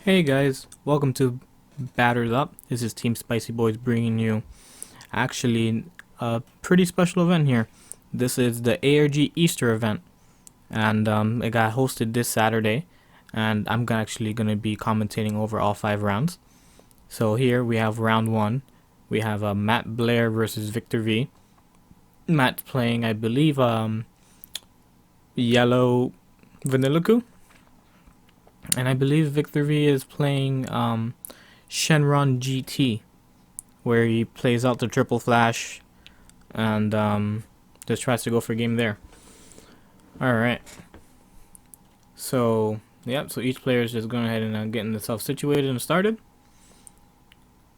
Hey guys, welcome to Batters-Up. This is Team Spicy Boys bringing you actually a pretty special event here. This is the ARG Easter Event, and it got hosted this Saturday, and I'm actually going to be commentating over all 5 rounds. So here we have round 1. We have Matt Blair versus Victor V. Matt's playing, I believe, yellow Vanillaku. And I believe Victor V is playing Shenron GT, where he plays out the triple flash and just tries to go for a game there. Alright. So, yeah, so each player is just going ahead and getting themselves situated and started.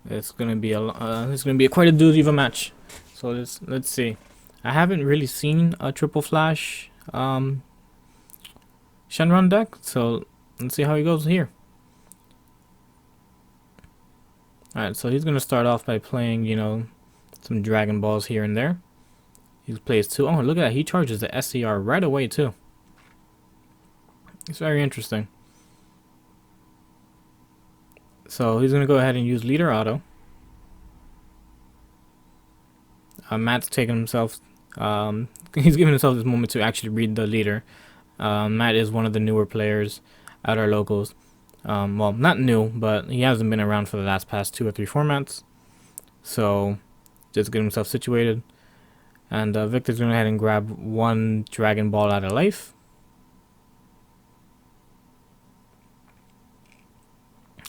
It's gonna be quite a doozy of a match. So let's see. I haven't really seen a triple flash Shenron deck, so let's see how he goes here. Alright, so he's going to start off by playing, some Dragon Balls here and there. He plays 2. Oh, look at that. He charges the SCR right away, too. It's very interesting. So he's going to go ahead and use Leader Auto. Matt's taking himself... he's giving himself this moment to actually read the leader. Matt is one of the newer players at our locals. Well, not new, but he hasn't been around for the past 2 or 3 formats. So, just get himself situated. And Victor's going to go ahead and grab 1 Dragon Ball out of life.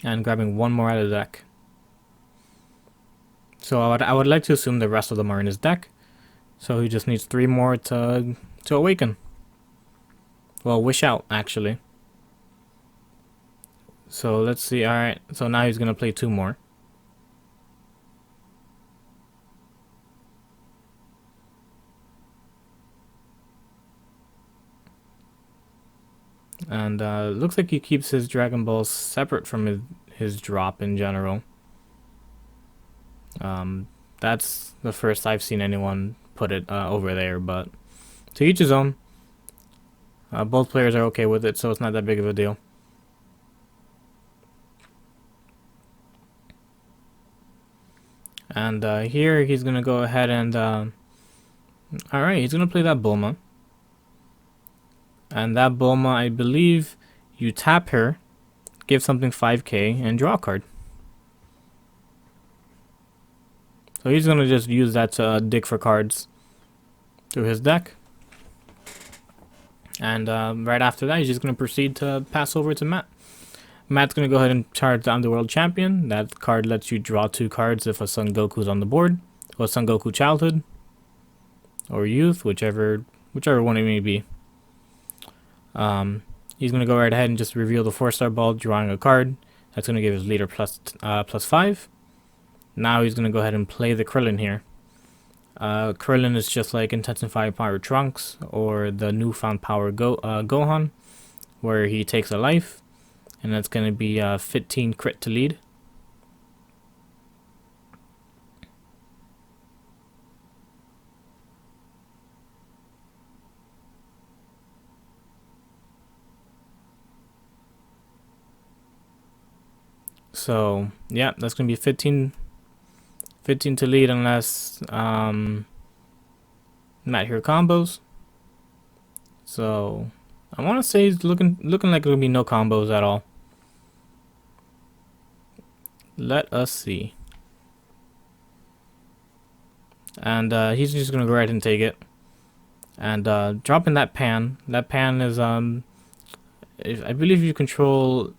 And grabbing 1 more out of the deck. So I would like to assume the rest of them are in his deck. So he just needs 3 more to awaken. Well, wish out, actually. So let's see. Alright, so now he's going to play 2 more. And looks like he keeps his Dragon Balls separate from his drop in general. That's the first I've seen anyone put it over there, but to each his own. Both players are okay with it, so it's not that big of a deal. And here he's going to go ahead and... Alright, he's going to play that Bulma. And that Bulma, I believe, you tap her, give something 5k, and draw a card. So he's going to just use that to dig for cards through his deck. And right after that, he's just going to proceed to pass over to Matt. Matt's going to go ahead and charge the Underworld Champion. That card lets you draw 2 cards if a Son Goku's on the board. Or Son Goku Childhood. Or Youth, whichever one it may be. He's going to go right ahead and just reveal the 4-star ball, drawing a card. That's going to give his leader plus 5. Now he's going to go ahead and play the Krillin here. Krillin is just like Intensified Power Trunks or the Newfound Power Gohan, where he takes a life. And that's going to be 15 crit to lead. So, yeah, that's going to be 15 to lead unless Matt here combos. So, I want to say he's looking like there'll be no combos at all. Let us see. And he's just gonna go right and take it. And dropping that pan. That pan is I believe you control.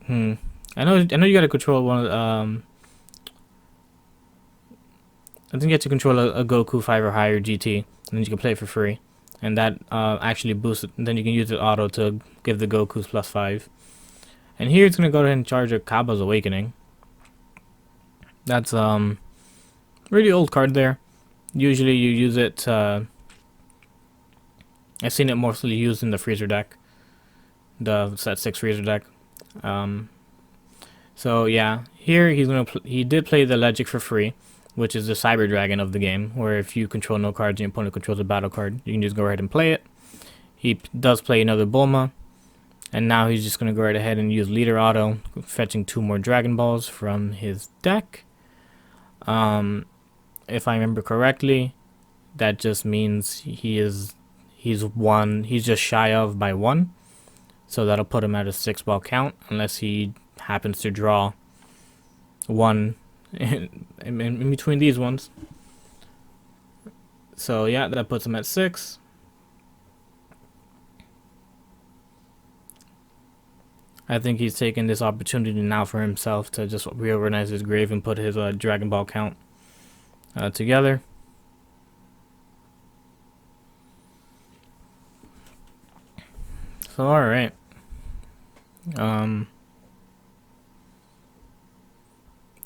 I know you gotta control one. I think you have to control a Goku 5 or higher GT, and then you can play it for free. And that actually boosts it. And then you can use the auto to give the Gokus plus 5. And here it's going to go ahead and charge a Kaba's Awakening. That's really old card there. Usually you use it... I've seen it mostly used in the Freezer deck. The set 6 Freezer deck. So yeah, here he did play the Legic for free, which is the Cyber Dragon of the game, where if you control no cards and your opponent controls a battle card, you can just go ahead and play it. He does play another Bulma, And now he's just going to go right ahead and use leader auto, fetching 2 more Dragon Balls from his deck. If I remember correctly, that just means he's just shy of by 1. So that'll put him at a 6 ball count, unless he happens to draw 1 in between these ones. So yeah, that puts him at 6. I think he's taking this opportunity now for himself to just reorganize his grave and put his Dragon Ball count together. So alright.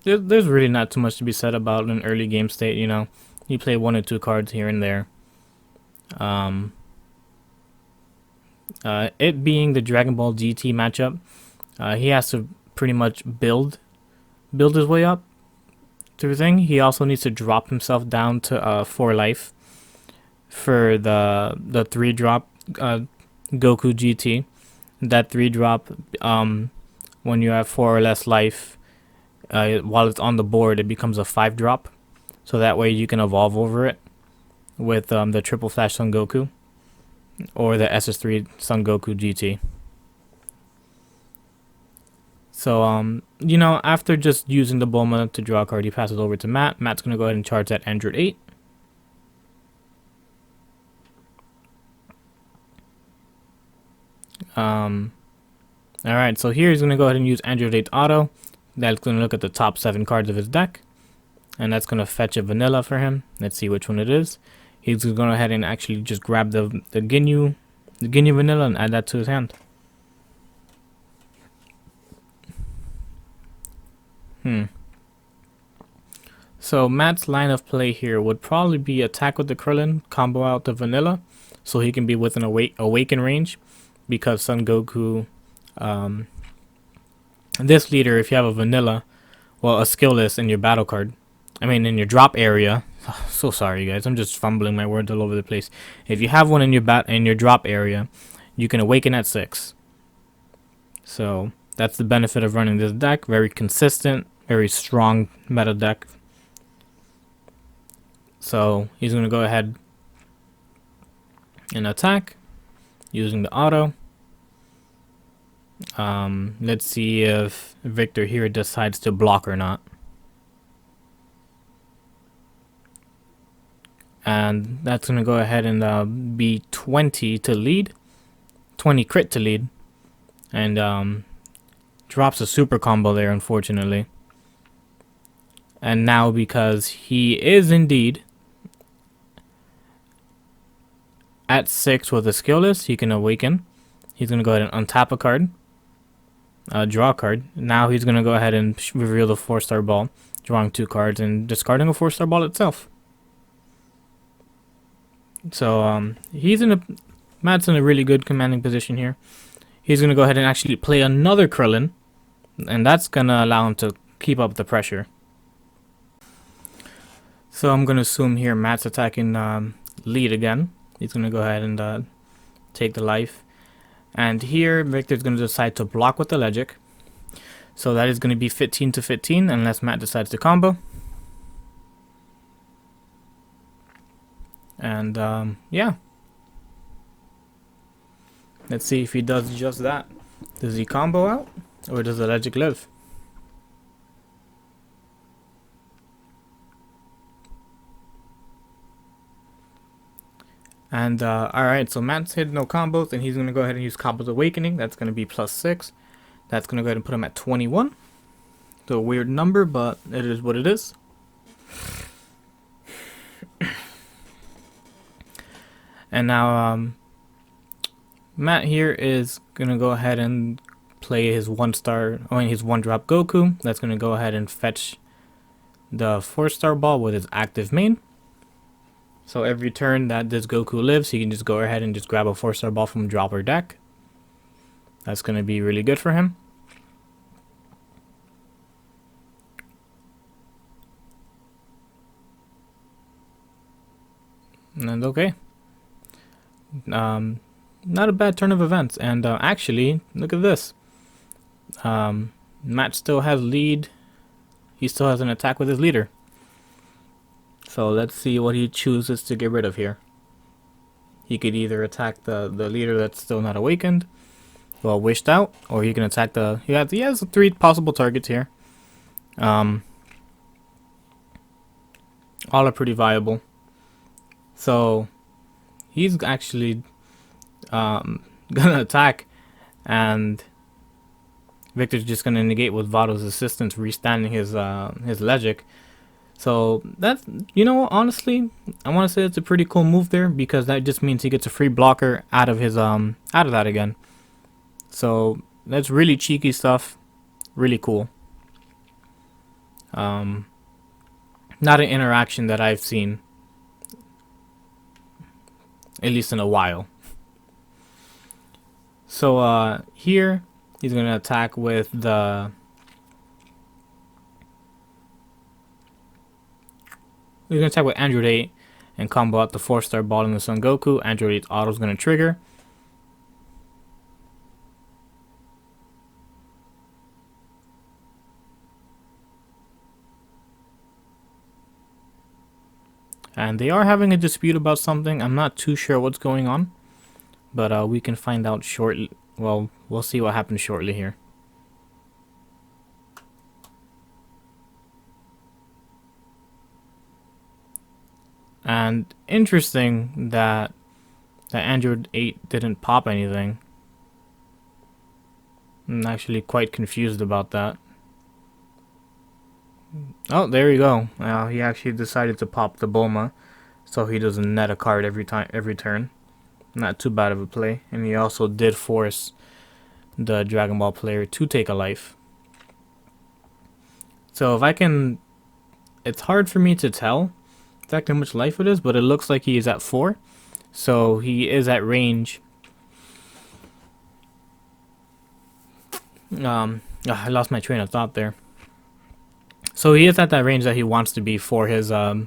There's really not too much to be said about an early game state, you know. You play 1 or 2 cards here and there. It being the Dragon Ball GT matchup, he has to pretty much build his way up to the thing. He also needs to drop himself down to 4 life for the 3-drop Goku GT. That 3-drop, when you have 4 or less life, while it's on the board, it becomes a 5-drop. So that way you can evolve over it with the Triple Flash Son Goku or the SS3 Son Goku GT. So, you know, after just using the Bulma to draw a card, he passes over to Matt. Matt's going to go ahead and charge that Android 8. Alright, so here he's going to go ahead and use Android 8 Auto. That's going to look at the top 7 cards of his deck. And that's going to fetch a vanilla for him. Let's see which one it is. He's going to go ahead and actually just grab the Ginyu vanilla and add that to his hand. So Matt's line of play here would probably be attack with the Krillin, combo out the vanilla, so he can be within awaken range, because Son Goku, this leader, if you have a vanilla, well, a skill list in your battle card, in your drop area. So sorry guys, I'm just fumbling my words all over the place. If you have one in your drop area, you can awaken at 6. So that's the benefit of running this deck. Very consistent, very strong meta deck. So he's going to go ahead and attack using the auto. Let's see if Victor here decides to block or not. And that's going to go ahead and be 20 to lead. 20 crit to lead. And drops a super combo there, unfortunately. And now, because he is indeed at 6 with a skill list, he can awaken. He's going to go ahead and untap a card. Draw a card. Now he's going to go ahead and reveal the 4-star ball. Drawing 2 cards and discarding a 4-star ball itself. So Matt's in a really good commanding position here. He's going to go ahead and actually play another Krillin, and that's going to allow him to keep up the pressure. So I'm going to assume here Matt's attacking lead again. He's going to go ahead and take the life. And here Victor's going to decide to block with the Legic. So that is going to be 15 to 15 unless Matt decides to combo. And yeah, let's see if he does just that. Does he combo out, or does the Legic live? And alright, so Matt's hit no combos, and he's going to go ahead and use Cobble's Awakening. That's going to be +6. That's going to go ahead and put him at 21. It's a weird number, but it is what it is. And now Matt here is going to go ahead and play his 1-drop Goku. That's going to go ahead and fetch the 4-star ball with his active main. So every turn that this Goku lives, he can just go ahead and just grab a 4-star ball from dropper deck. That's going to be really good for him. And okay. not a bad turn of events. And actually, look at this. Matt still has lead. He still has an attack with his leader. So let's see what he chooses to get rid of here. He could either attack the leader that's still not awakened, well wished out, or he can attack the. He has 3 possible targets here. All are pretty viable. So he's actually gonna attack, and Victor's just gonna negate with Vado's assistance, restanding his Legic. So that's, honestly, I want to say it's a pretty cool move there, because that just means he gets a free blocker out of his out of that again. So that's really cheeky stuff, really cool. Not an interaction that I've seen, at least in a while. So here he's gonna attack with the. He's gonna attack with Android 8 and combo out the 4-star ball in the Son Goku. Android 8's auto is gonna trigger. And they are having a dispute about something. I'm not too sure what's going on, but we can find out shortly. Well, we'll see what happens shortly here. And interesting that the Android 8 didn't pop anything. I'm actually quite confused about that. Oh, there you go. He actually decided to pop the Bulma, so he doesn't net a card every turn. Not too bad of a play. And he also did force the Dragon Ball player to take a life. So if I can, it's hard for me to tell exactly how much life it is, but it looks like he is at 4, so he is at range. I lost my train of thought there. So he is at that range that he wants to be for his SS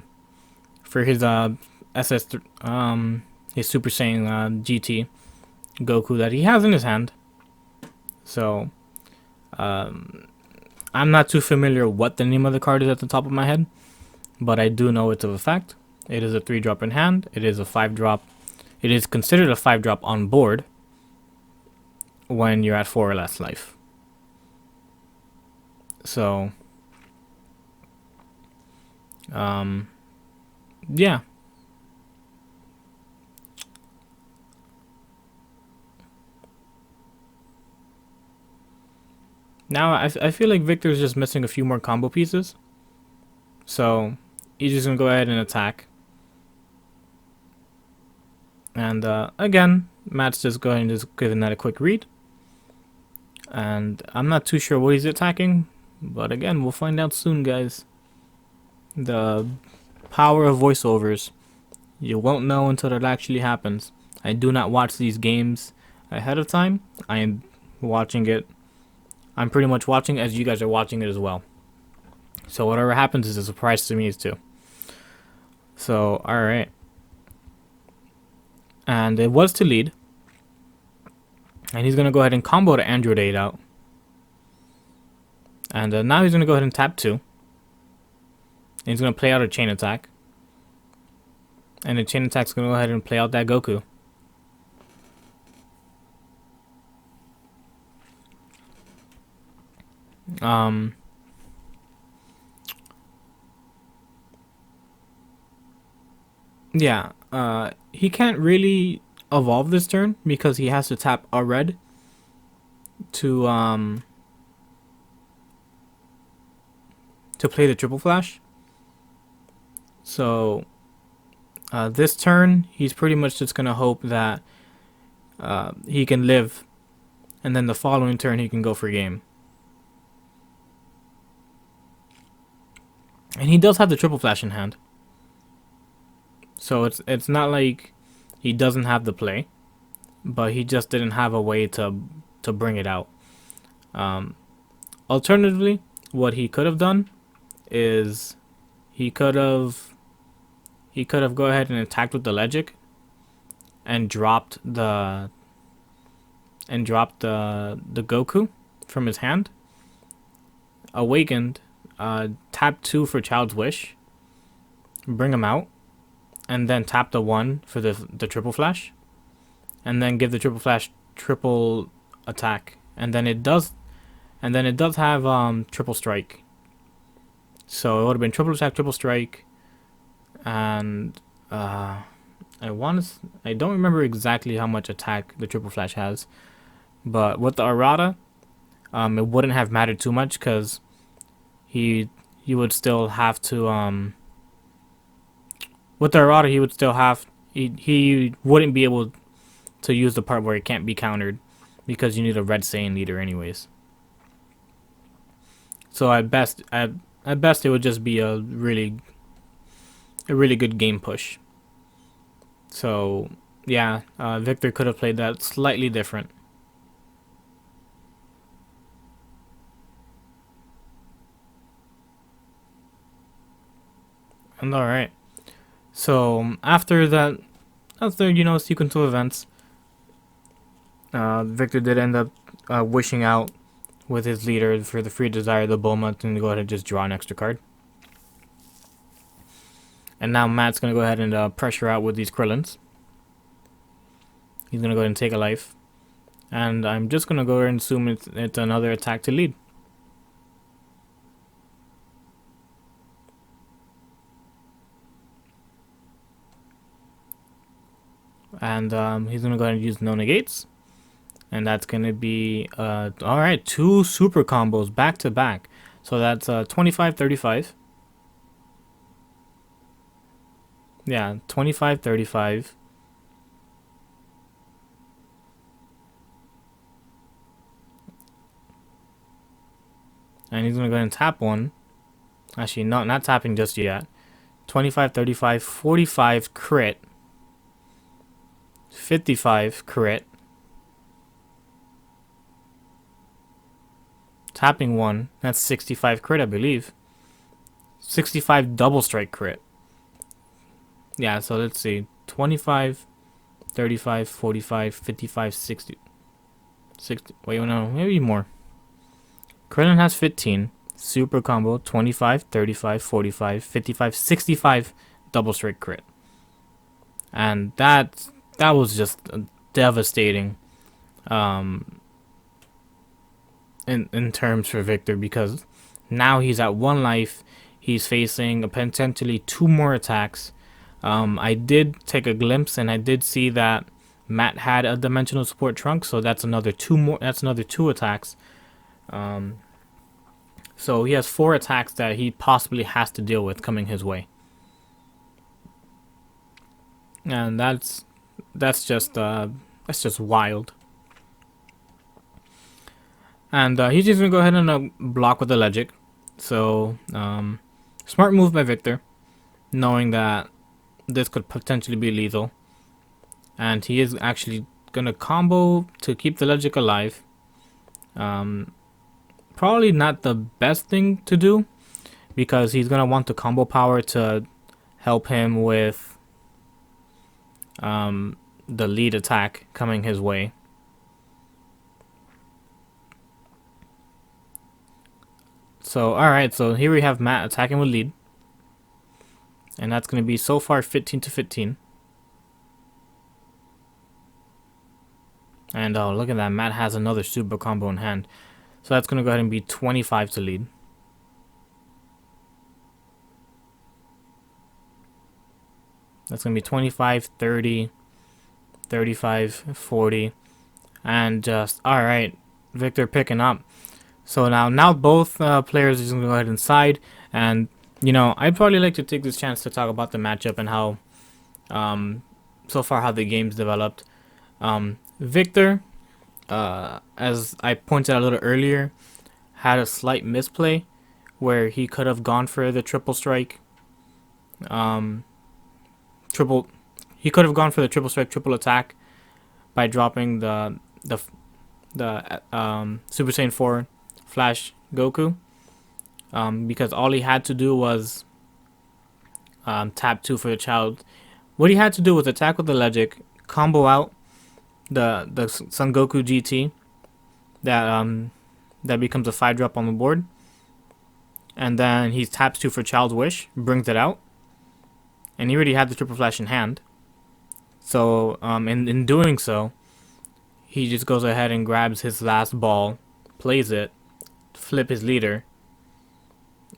his Super Saiyan GT Goku that he has in his hand. So I'm not too familiar what the name of the card is at the top of my head, but I do know it's of a fact. It is a 3-drop in hand. It is a 5-drop. It is considered a 5-drop on board when you're at 4 or less life. So, yeah. Now I feel like Victor's just missing a few more combo pieces. So he's just gonna go ahead and attack. And again, Matt's just going to give that a quick read. And I'm not too sure what he's attacking, but again, we'll find out soon, guys. The power of voiceovers. You won't know until it actually happens. I do not watch these games ahead of time. I am watching it. I'm pretty much watching it as you guys are watching it as well. So whatever happens is a surprise to me too. So, alright. And it was to lead. And he's going to go ahead and combo the Android 8 out. And now he's going to go ahead and tap 2. And he's going to play out a chain attack. And the chain attack's going to go ahead and play out that Goku. Yeah, he can't really evolve this turn because he has to tap a red to play the triple flash. So this turn he's pretty much just gonna hope that he can live, and then the following turn he can go for game. And he does have the triple flash in hand. So it's not like he doesn't have the play, but he just didn't have a way to bring it out. Alternatively, what he could have done is he could have go ahead and attacked with the Legic and dropped the and dropped the Goku from his hand. Awakened, tap 2 for Child's Wish, bring him out, and then tap the 1 for the triple flash, and then give the triple flash triple attack, and then it does have triple strike. So it would have been triple attack, triple strike, and I don't remember exactly how much attack the triple flash has, but with the errata, it wouldn't have mattered too much because he would still have to with the errata he wouldn't be able to use the part where it can't be countered because you need a red Saiyan leader anyways. So at best it would just be a really good game push. So yeah, Victor could have played that slightly different. And alright. So after sequence of events, Victor did end up wishing out with his leader for the free desire, the Bulma, to go ahead and just draw an extra card. And now Matt's going to go ahead and pressure out with these Krillins. He's going to go ahead and take a life. And I'm just going to go ahead and assume it's another attack to lead. And he's going to go ahead and use no negates. And that's going to be, alright, 2 super combos back to back. So that's 25-35. Yeah, 25-35. And he's going to go ahead and tap 1. Actually, no, not tapping just yet. 25-35, 45 crit. 55 crit. Tapping 1, that's 65 crit, I believe. 65 double strike crit. Yeah, so let's see. 25, 35, 45, 55, 60. Wait, no, maybe more. Krillin has 15. Super combo, 25, 35, 45, 55, 65 double strike crit. And that was just devastating in terms for Victor, because now he's at 1 life. He's facing potentially 2 more attacks. I did take a glimpse and I did see that Matt had a dimensional support trunk, so that's another 2 attacks. So he has 4 attacks that he possibly has to deal with coming his way. And that's just wild. And he's just gonna go ahead and block with the Legic. So smart move by Victor, knowing that this could potentially be lethal. And he is actually gonna combo to keep the Legic alive. Probably not the best thing to do, because he's gonna want the combo power to help him with the lead attack coming his way. So alright, so here we have Matt attacking with lead. And that's going to be so far 15-15. And oh, look at that, Matt has another super combo in hand. So that's going to go ahead and be 25 to lead. That's going to be 25, 30, 35, 40. And just, alright, Victor picking up. So now both players are going to go ahead and side. And, you know, I'd probably like to take this chance to talk about the matchup and how, so far how the game's developed. Victor, as I pointed out a little earlier, had a slight misplay where he could have gone for the triple strike. He could have gone for the triple strike, triple attack by dropping the Super Saiyan 4 Flash Goku, because all he had to do was tap 2 for the child. What he had to do was attack with the Legic, combo out, the Son Goku GT that becomes a 5-drop on the board, and then he taps 2 for Child's Wish, brings it out, and he already had the triple flash in hand. So in doing so, he just goes ahead and grabs his last ball, plays it, flip his leader.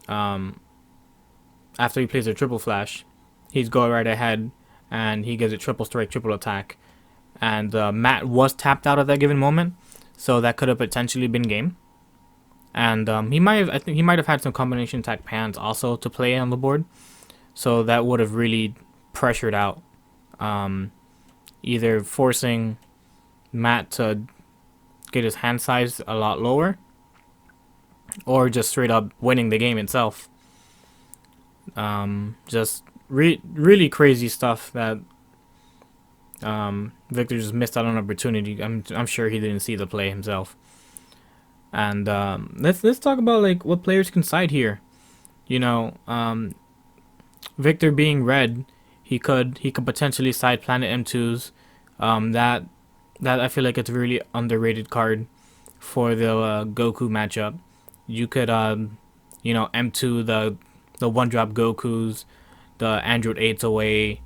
After he plays a triple flash, he's go right ahead and he gives it triple strike, triple attack. And Matt was tapped out at that given moment, so that could have potentially been game. And I think he might have had some combination attack pans also to play on the board, so that would have really pressured out, either forcing Matt to get his hand size a lot lower, or just straight up winning the game itself. Just really crazy stuff that Victor just missed out on an opportunity. I'm sure he didn't see the play himself. And let's talk about like what players can side here. You know, Victor being red, he could potentially side Planet M2s. That I feel like it's a really underrated card for the Goku matchup. You could you know, M2 the 1-drop Gokus, the Android 8s away.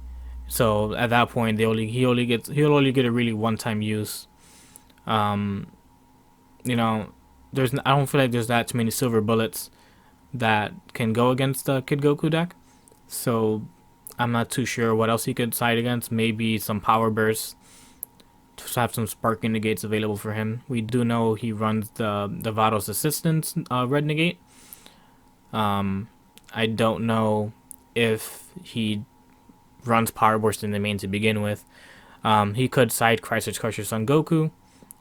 So at that point, he'll only get a really one-time use. You know, I don't feel like there's that too many silver bullets that can go against the Kid Goku deck. So I'm not too sure what else he could side against. Maybe some power bursts to have some sparking negates available for him. We do know he runs the Vados Assistance red negate. I don't know if he runs Power Burst in the main to begin with. He could side Crisis Crusher Son Goku,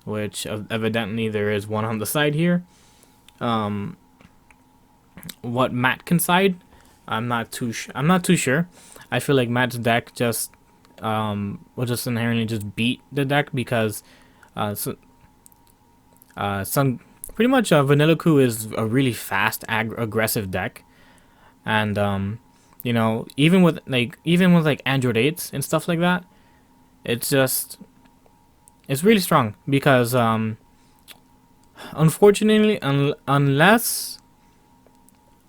which evidently there is one on the side here. What Matt can side, I'm not too sure. I feel like Matt's deck just will just inherently just beat the deck because pretty much Vanillaku is a really fast aggressive deck. And you know, even with like Android 8s and stuff like that, it's really strong because unfortunately, unless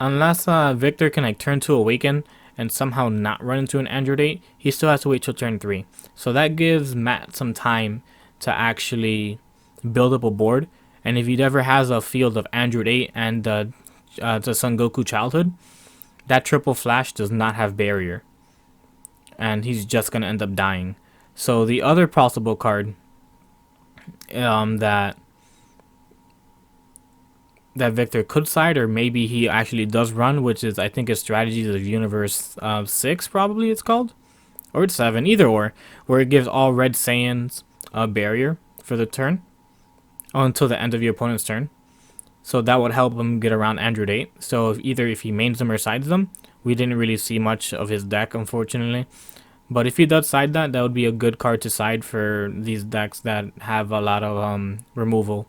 Victor can like turn to Awaken and somehow not run into an Android 8, he still has to wait till turn 3. So that gives Matt some time to actually build up a board. And if he ever has a field of Android 8 and the Son Goku Childhood, that triple flash does not have barrier, and he's just gonna end up dying. So the other possible card that Victor could side, or maybe he actually does run, which is I think is Strategies of Universe 6 probably it's called, or it's 7, either or, where it gives all red Saiyans a barrier for the turn until the end of your opponent's turn. So that would help him get around Android 8. So if he mains them or sides them, we didn't really see much of his deck, unfortunately. But if he does side that would be a good card to side for these decks that have a lot of removal,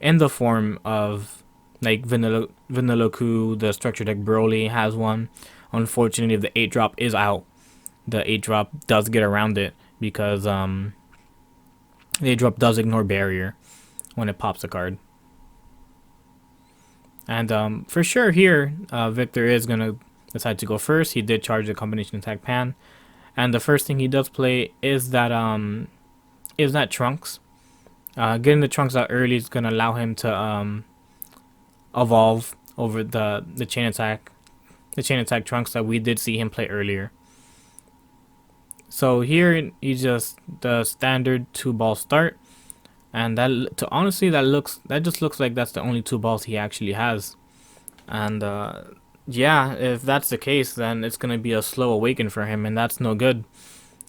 in the form of like Vanillaku. The structure deck Broly has one. Unfortunately, if the 8-drop is out, the 8-drop does get around it because the 8-drop does ignore barrier when it pops a card. And for sure here, Victor is going to decide to go first. He did charge the combination attack pan. And the first thing he does play is that Trunks. Getting the Trunks out early is going to allow him to evolve over the chain attack Trunks that we did see him play earlier. So here he just the standard 2-ball start. And that just looks like that's the only 2 balls he actually has. And yeah, if that's the case, then it's gonna be a slow awaken for him, and that's no good.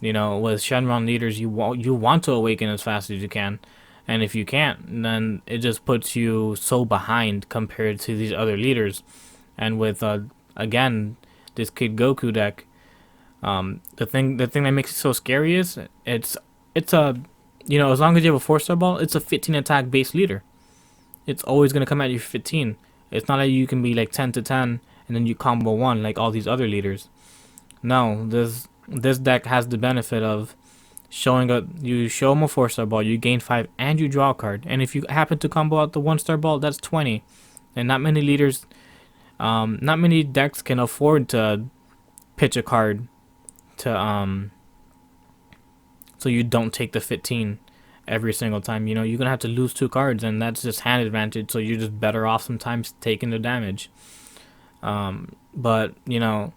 You know, with Shenron leaders, you want to awaken as fast as you can, and if you can't, then it just puts you so behind compared to these other leaders. And with again this Kid Goku deck, the thing that makes it so scary is it's a, you know, as long as you have a 4-star ball, it's a 15 attack base leader. It's always going to come at you 15. It's not like you can be like 10 to 10 and then you combo 1 like all these other leaders. No, this deck has the benefit of showing up, you show him a 4-star ball, you gain 5, and you draw a card. And if you happen to combo out the 1-star ball, that's 20. And not many leaders, not many decks can afford to pitch a card to so you don't take the 15 every single time. You know, you're gonna have to lose 2 cards, and that's just hand advantage. So you're just better off sometimes taking the damage. But you know,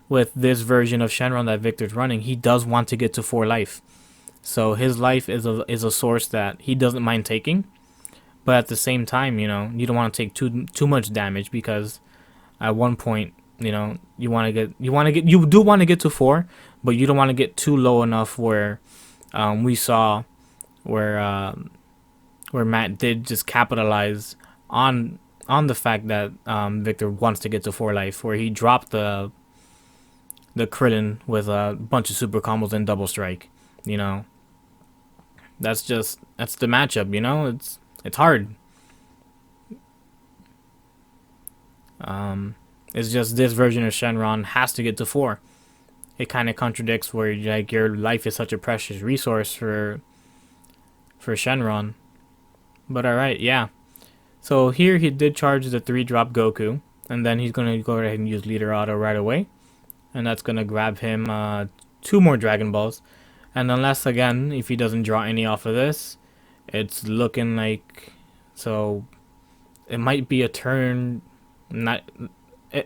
with this version of Shenron that Victor's running, he does want to get to 4 life. So his life is a source that he doesn't mind taking, but at the same time, you know, you don't want to take too much damage, because at one point, you know, you do want to get to 4, but you don't want to get too low enough where we saw where Matt did just capitalize on the fact that Victor wants to get to 4 life, where he dropped the Krillin with a bunch of super combos and double strike. You know, that's the matchup. You know, it's hard. It's just this version of Shenron has to get to 4. It kind of contradicts where like your life is such a precious resource for Shenron. But alright, yeah. So here he did charge the 3-drop Goku, and then he's gonna go ahead and use Leader Auto right away, and that's gonna grab him 2 more Dragon Balls. And unless again, if he doesn't draw any off of this, it's looking like, so it might be a turn. Not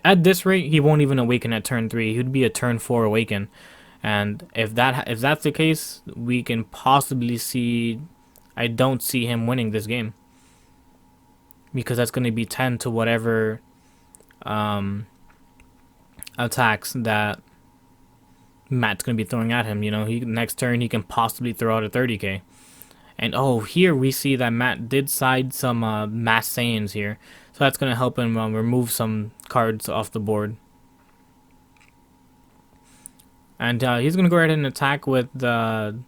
at this rate, he won't even awaken at turn 3. He'd be a turn 4 awaken, and if that's the case, we can possibly see. I don't see him winning this game, because that's going to be 10 to whatever attacks that Matt's going to be throwing at him. You know, next turn he can possibly throw out a 30k. And oh, here we see that Matt did side some Mass Saiyans here, so that's going to help him remove some cards off the board. And he's going to go ahead and attack with the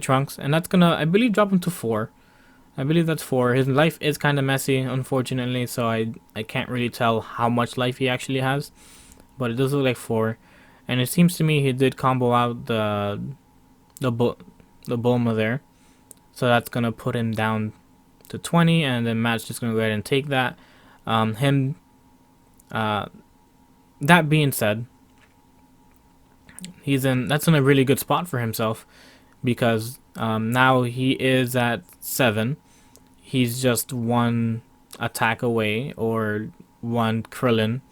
Trunks, and that's going to, I believe, drop him to 4. I believe that's 4. His life is kind of messy, unfortunately, so I can't really tell how much life he actually has, but it does look like 4. And it seems to me he did combo out the Bulma there, so that's gonna put him down to 20, and then Matt's just gonna go ahead and take that. That being said, that's in a really good spot for himself, because now he is at 7. He's just 1 attack away, or 1 Krillin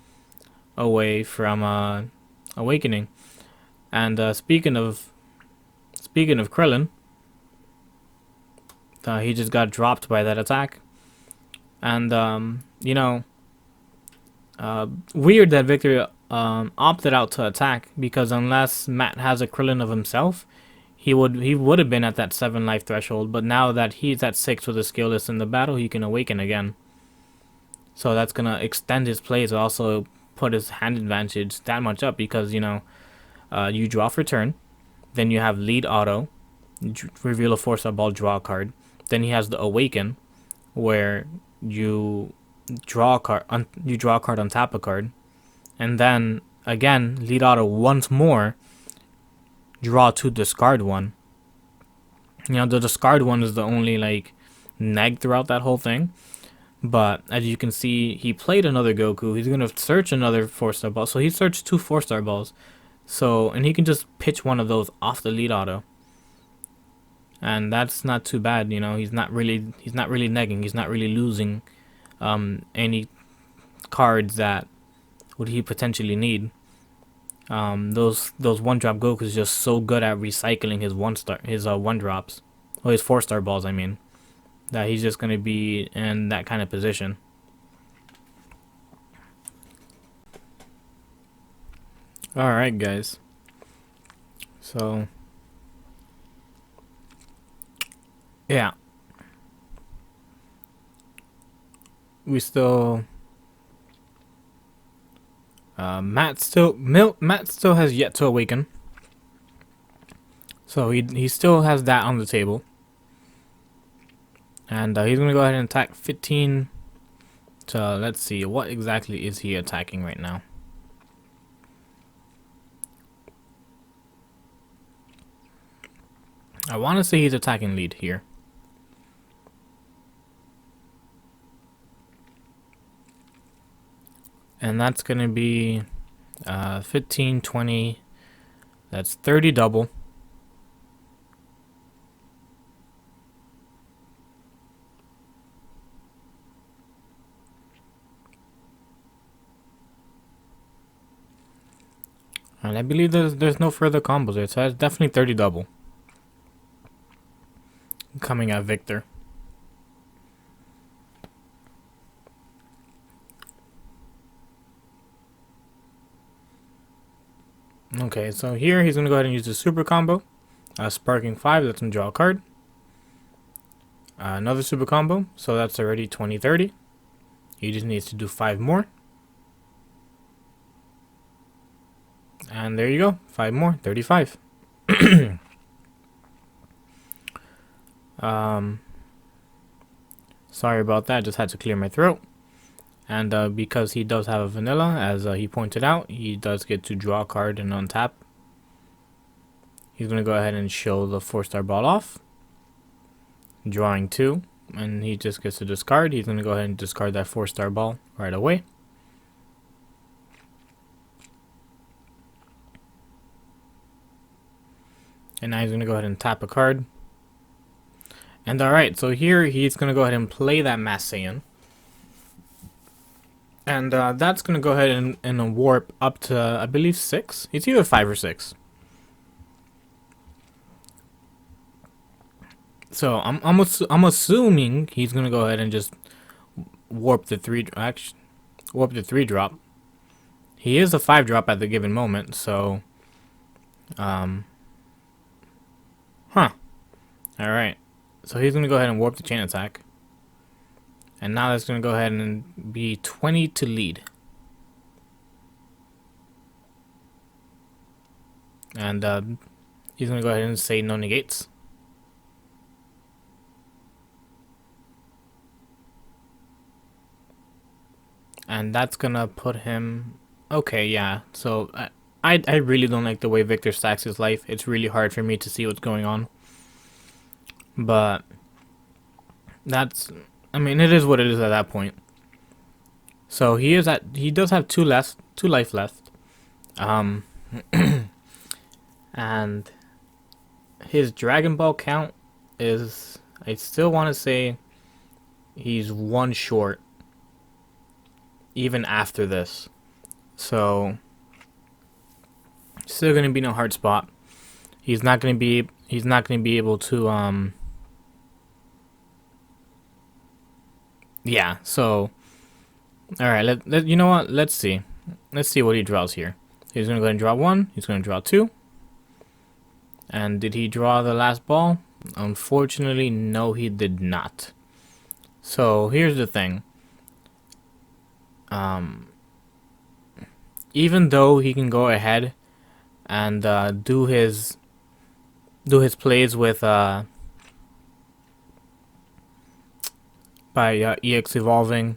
away from awakening. And speaking of Krillin, he just got dropped by that attack. And you know, weird that Victor opted out to attack, because unless Matt has a Krillin of himself, he would have been at that 7 life threshold. But now that he's at 6 with a skillless in the battle, he can awaken again. So that's gonna extend his plays, also put his hand advantage that much up, because you know, you draw for turn, then you have lead auto, reveal a 4-star ball, draw a card. Then he has the awaken, where you draw a card, untap a card, and then again lead auto once more, draw 2, discard 1. You know, the discard 1 is the only like neg throughout that whole thing. But as you can see, he played another Goku. He's gonna search another 4-star ball, so he searched 2 4-star balls. So, and he can just pitch one of those off the lead auto, and that's not too bad. You know, he's not really negging. He's not really losing any cards that would he potentially need. Those 1-drop Goku is just so good at recycling his 1-drops, or his 4-star balls, I mean, that he's just gonna be in that kind of position. Alright, guys. So, yeah. We still... Matt still has yet to awaken. So he still has that on the table. And he's going to go ahead and attack 15. So let's see, what exactly is he attacking right now? I want to say he's attacking lead here. And that's going to be 15, 20, that's 30 double. And I believe there's no further combos there, so that's definitely 30 double. Coming at Victor. Okay, so here he's going to go ahead and use the super combo. Sparking 5, that's going to draw a card. Another super combo, so that's already 20, 30. He just needs to do 5 more. And there you go, 5 more, 35. Sorry about that, just had to clear my throat. And because he does have a vanilla, as he pointed out, he does get to draw a card and untap. He's going to go ahead and show the 4-star ball off. Drawing 2, and he just gets to discard. He's going to go ahead and discard that 4-star ball right away. And now he's going to go ahead and tap a card. And alright, so here he's going to go ahead and play that Mass Saiyan. And that's going to go ahead and warp up to, I believe, 6. It's either 5 or 6. So I'm assuming he's going to go ahead and just warp the 3 drop. He is a 5 drop at the given moment, so Alright. So he's going to go ahead and warp the chain attack. And now that's going to go ahead and be 20 to lead. And he's going to go ahead and say no negates. And that's going to put him... Okay, yeah. So I really don't like the way Victor stacks his life. It's really hard for me to see what's going on. But that's... I mean, it is what it is at that point. So he does have 2 life left. And his Dragon Ball count is, I still want to say he's 1 short even after this. So still going to be no hard spot. He's not going to be able to yeah, so alright, you know what? Let's see what he draws here. He's going to go ahead and draw 1, he's going to draw 2. And did he draw the last ball? Unfortunately, no, he did not. So here's the thing. Even though he can go ahead and do his plays with by EX evolving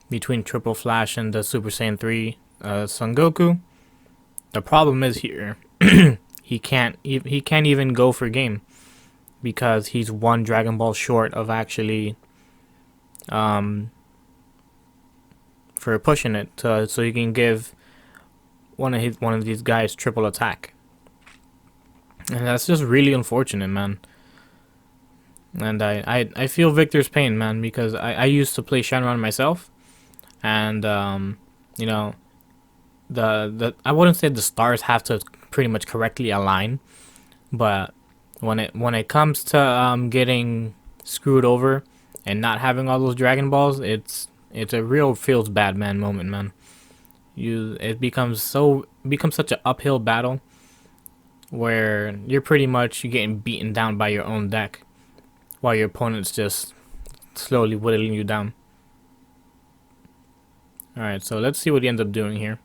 between Triple Flash and the Super Saiyan 3 Son Goku, the problem is here he can't even go for game because he's 1 Dragon Ball short of actually for pushing it so he can give one of these guys triple attack. And that's just really unfortunate, man. And I feel Victor's pain, man, because I used to play Shenron myself, and you know, I wouldn't say the stars have to pretty much correctly align, but when it comes to getting screwed over and not having all those Dragon Balls, it's a real feels bad man moment, man. It becomes such an uphill battle where you're pretty much getting beaten down by your own deck while your opponent's just slowly whittling you down. Alright, so let's see what he ends up doing here.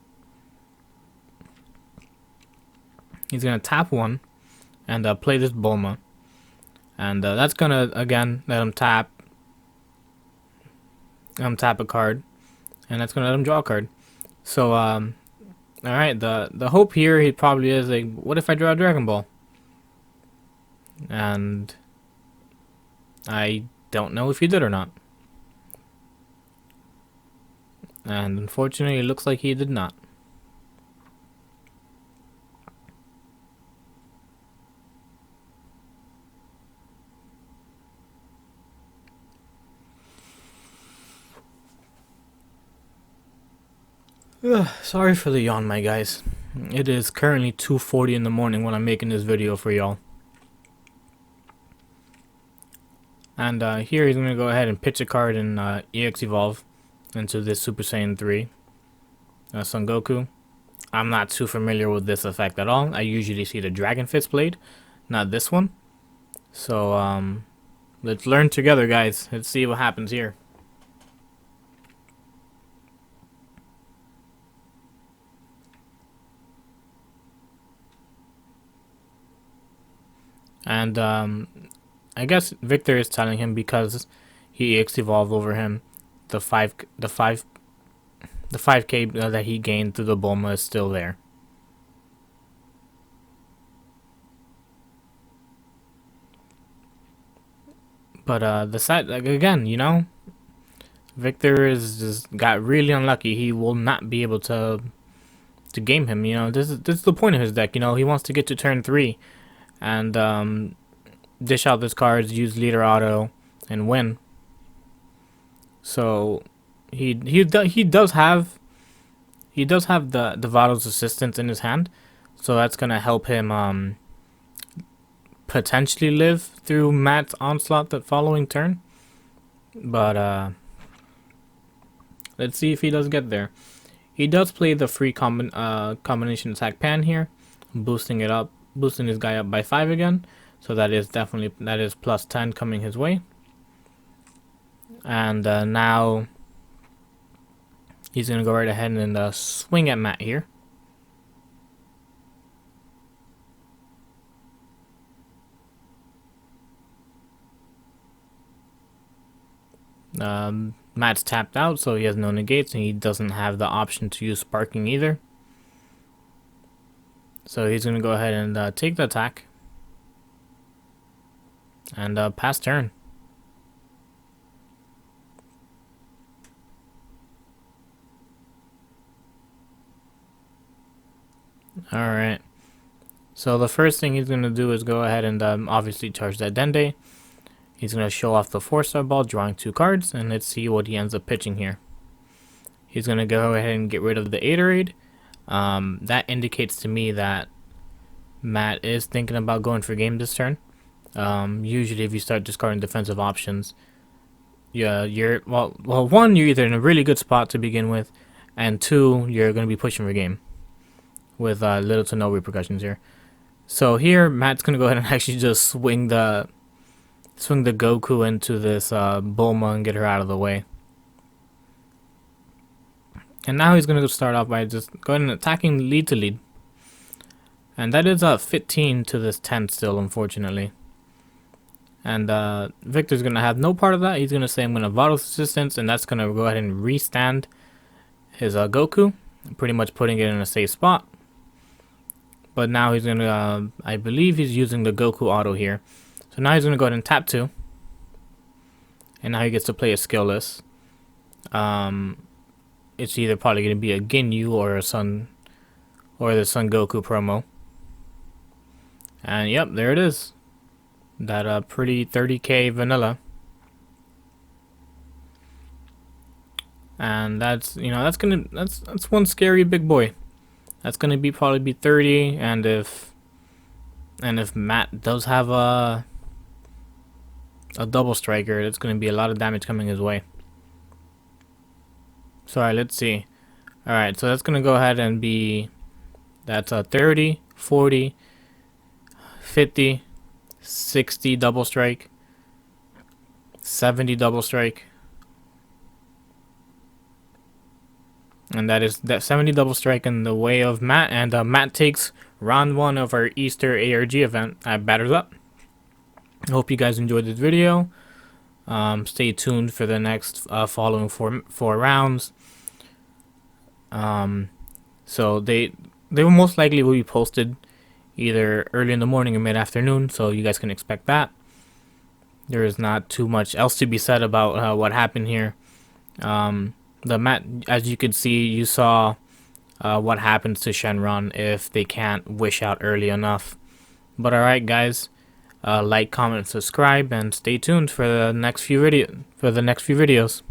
He's going to tap 1 and play this Bulma. And that's going to, again, let him tap a card. And that's going to let him draw a card. So, alright, the hope here, he probably is like, what if I draw a Dragon Ball? and I don't know if he did or not. And unfortunately, it looks like he did not. Sorry for the yawn, my guys. It is currently 2:40 in the morning when I'm making this video for y'all. And here he's going to go ahead and pitch a card in EX Evolve into this Super Saiyan 3 Son Goku. I'm not too familiar with this effect at all. I usually see the Dragon Fist blade, not this one. So let's learn together, guys. Let's see what happens here. And I guess Victor is telling him because he EX evolved over him, the 5k that he gained through the Bulma is still there. But the side, like, again, you know, Victor is just got really unlucky. He will not be able to game him. You know, this is the point of his deck. You know, he wants to get to turn 3 and dish out his cards, use leader auto, and win. So he does have the Vado's assistance in his hand, so that's gonna help him potentially live through Matt's onslaught the following turn. But let's see if he does get there. He does play the free combination attack pan here, boosting his guy up by 5 again. So that is plus 10 coming his way. And now he's gonna go right ahead and swing at Matt here. Matt's tapped out, so he has no negates, and he doesn't have the option to use sparking either. So he's gonna go ahead and take the attack and pass turn. Alright, so the first thing he's gonna do is go ahead and obviously charge that Dende. He's gonna show off the 4-star ball, drawing 2 cards, and let's see what he ends up pitching here. He's gonna go ahead and get rid of the Atorade. That indicates to me that Matt is thinking about going for game this turn. Usually if you start discarding defensive options, you're one, you're either in a really good spot to begin with, and 2, you're going to be pushing for game with little to no repercussions here. So here Matt's going to go ahead and actually just swing the Goku into this Bulma and get her out of the way. And now he's going to start off by just going and attacking lead to lead. And that is 15 to this 10 still, unfortunately. And Victor's going to have no part of that. He's going to say, I'm going to Vado's assistance, and that's going to go ahead and restand his Goku, pretty much putting it in a safe spot. But now he's going to, I believe he's using the Goku auto here. So now he's going to go ahead and tap 2. And now he gets to play a skillless. It's either probably going to be a Ginyu or the Son Goku promo. And yep, there it is. That pretty 30k vanilla. And that's one scary big boy. That's gonna probably be 30, and if Matt does have a double striker, it's gonna be a lot of damage coming his way. So alright, let's see. Alright, so that's gonna go ahead and be, that's a 30, 40, 50, 60 double strike, 70 double strike, and that 70 double strike in the way of Matt. And Matt takes round 1 of our Easter ARG event at Batters Up. I hope you guys enjoyed this video. Stay tuned for the next following four rounds. So they will most likely be posted either early in the morning or mid-afternoon, so you guys can expect that. There is not too much else to be said about what happened here. The Matt, as you could see, you saw what happens to Shenron if they can't wish out early enough. But alright guys, like, comment, subscribe, and stay tuned for the next few videos.